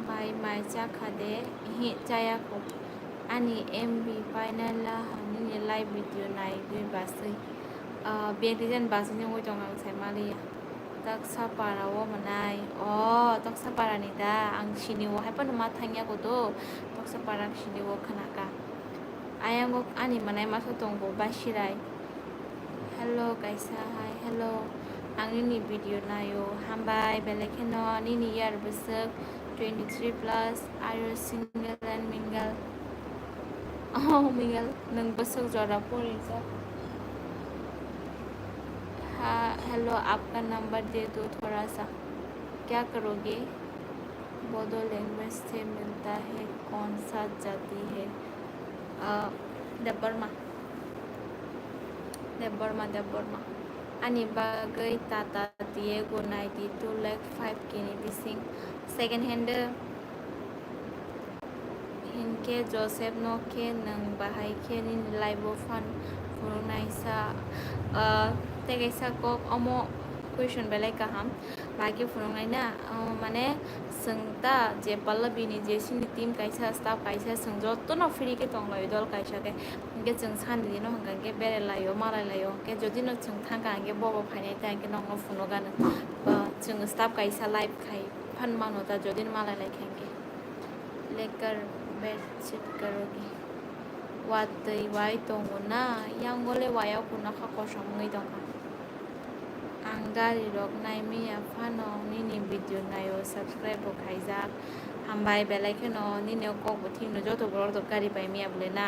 bai mai cha khade hi chaya ko ani MB final la ni live video nai dui basai be reason basai ni ngoi tong ang sai mali tak sa para wo manai tak sa para ni da ang sini wo hapan ma thangya ko do tak sa para sini wo khana ka ayang go ani manai ma so tong bo basirai hello kaisa hi hello ang ni video na yo hambai belekeno ni year besek 23 plus are you single and mingle mingle nang besok jora pori sa hello आपका number दे दो थोड़ा सा क्या करोगे Bodo language से मिलता है कौन सा जाति है देबबर्मा देबबर्मा आंनि बागै टाटा डिएगो 92 लाख 5 केनि बिसिं सेकेन्ड हेन्ड हिनके जोसेफ नके नों बाहायके नि लाइव फान फुरुंनायसा तेगैसा कक अमो क्वेश्चन बेलाय गाहाम बाकी फुरुंनायना माने जोंता जे पल्लबीनि जे सिनि टीम कायसा स्टाफ कायसा जों जतनो फ्री के दंलायो दल कायसा के जों सानदि न हंगा के बेरायलायो मारायलायो के जदि न जों थांगा के बबो फायनाय ताय के नंग फुनो गानो जों स्टाफ कायसा लाइव खाय फान मानो ता जदि मालायलाय खेंगे लेकर बेडशीट करोगे वादै वाय दंगना यांगले वायाव कुना खाखसंगै दं आं गारि रक नायमिया फानो निनि भिडिअ नायो सब्सक्राइब खायजा हामबाय बेलायखे न निने कक थिनो जत बरक द गारि बायमिया बुलेना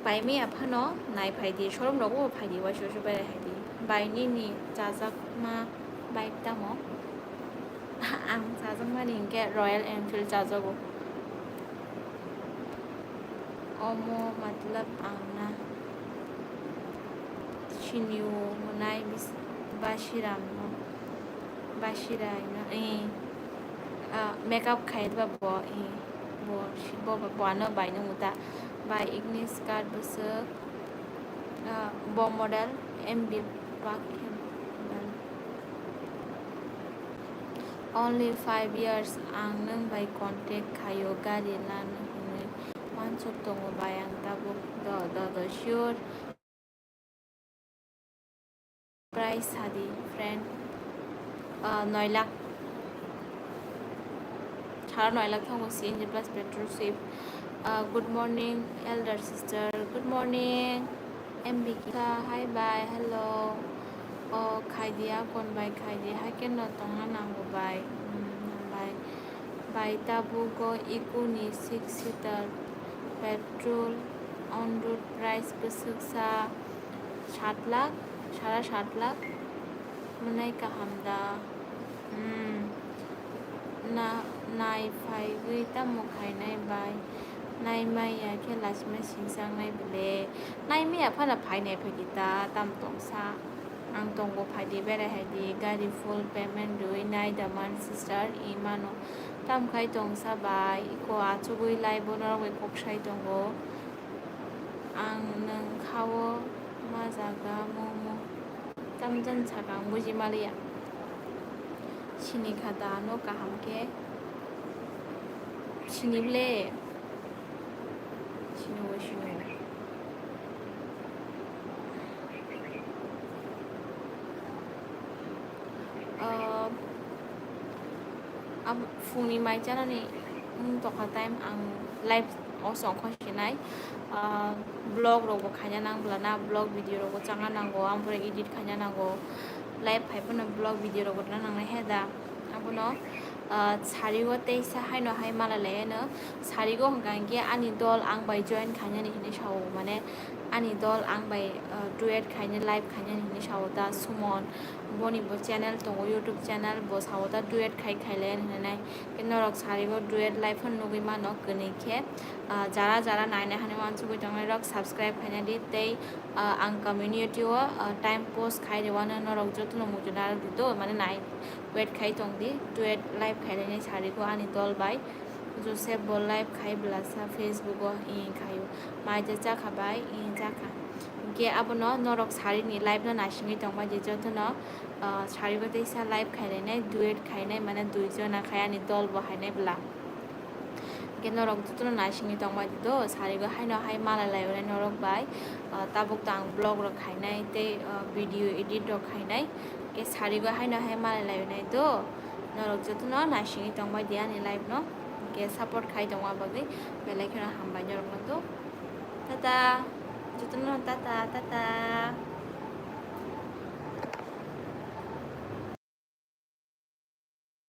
बायमिया फानो नाय फायदि शरम रगो फायदि वासो बेराय हायदि बायनिनि जाजाक मा बाइक दामो आं जाजाक मानि के रय्याल एनफिल्ड जाजागो ओमो मतलब आंना शिन्यू मुनाय बाशिराम बाशिरायना मेकअप खायदबा बनो बायनो मुता बाय इग्निस कार्ड बसो ब मॉडल एमबी बाकेम only 5 years आं नों बाय कन्टेक्ट खायो गारि लानो हनै मानसुक दङ बाय आं दाबो द sure प्राइस हादि फ्रेंड 9 लाख सारा 9 लाख थांगो CNG plus petrol Swift good morning elder sister good morning MB का हाय बाय हेलो खायदिया कौन बाय खायदि हाय के न तंगा नांगो बाय बाय ताबुगो इकुनि 6 seater petrol on road price बोसोकसा 7 लाख सारा 7 लाख मोननाय गाहामदा ना नाय फायगै तामो खायनाय बाय नाय माया खेलासिमा सिंसांनाय बुले नाय माया फाना फायनाय फैगिता ताम तंसा आं तंगो फायदि बेराय हायदि गारि फुल पेमेंट दुइ नाय दामान सिस्टार इमानो ताम खाय तंसा बाय इको आचुगै लाइव नरगै कक्साय दंगो आं नों खावो मा जागा ममो तामजन सागां बुजि मालिया सिनि खादा न गाहामके सिनिब्ले सिनु फुंनि माइ जानानै तखा टाइम आं लाइव असं खसिनाय ब्लग रगो खायना नांब्लाना ब्लग भिडिअ रगो चांगा नांगो आमफ्राय एडिट खायना नांगो लाइव फाइफोरनो ब्लग भिडिअ रगो नांनाय हेदा आंबोनो सारिगो तेइसा हायनो हाय मालायलायनो सारिगो हंगांगे आंनि दल आं बाय जइन खायना निहिनि साव माने आंनि दल आं बाय डुएट खायनो लाइव खायना निहिनि साव दा सुमन बनिबो चैनल दङ यूट्यूब चैनल बो साव दा डुएट खायलायन होनाय के नरक सारिगो डुएट लाइव होन नुगै मानो गनेखे जारा नायना हाने मानसुगै दङ रक सब्सक्राइब खायना दि तै आं कम्युनिटी टाइम पोस्ट खायदेवानो नरक जतनो मुजुना दिदो माने नाय वेट खाय दं दि डुएट लाइव खायलायनाय सारिगो आंनि दल बाय जोसेफ बल लाइव खायब्लासा फेसबुक इन खायो माइजे जाखाबाय इन जाखा के आबनो नरक सारिनि लाइव न नासिङै दंबाय जे जतनो सारिगो दैसा लाइव खायलायनाय डुएट खायनाय माने दुइजना खायानि दल बहायनाय ब्ला के नरक जतनो नासिङै दंबाय दिदो सारिगो हायनो हाय मालायलायनाय नरक बाय ताबुक तां ब्लग र खायनाय ते भिडिअ एडिट र खायनाय के सारिगो हायनो हाय मालायलायनाय दो नरक जतनो नासिङै दंबाय दियानि लाइव न के सपोर्ट खाय दंवा बगै बेलायखना हामबाय नरक न तो टाटा जतनो टाटा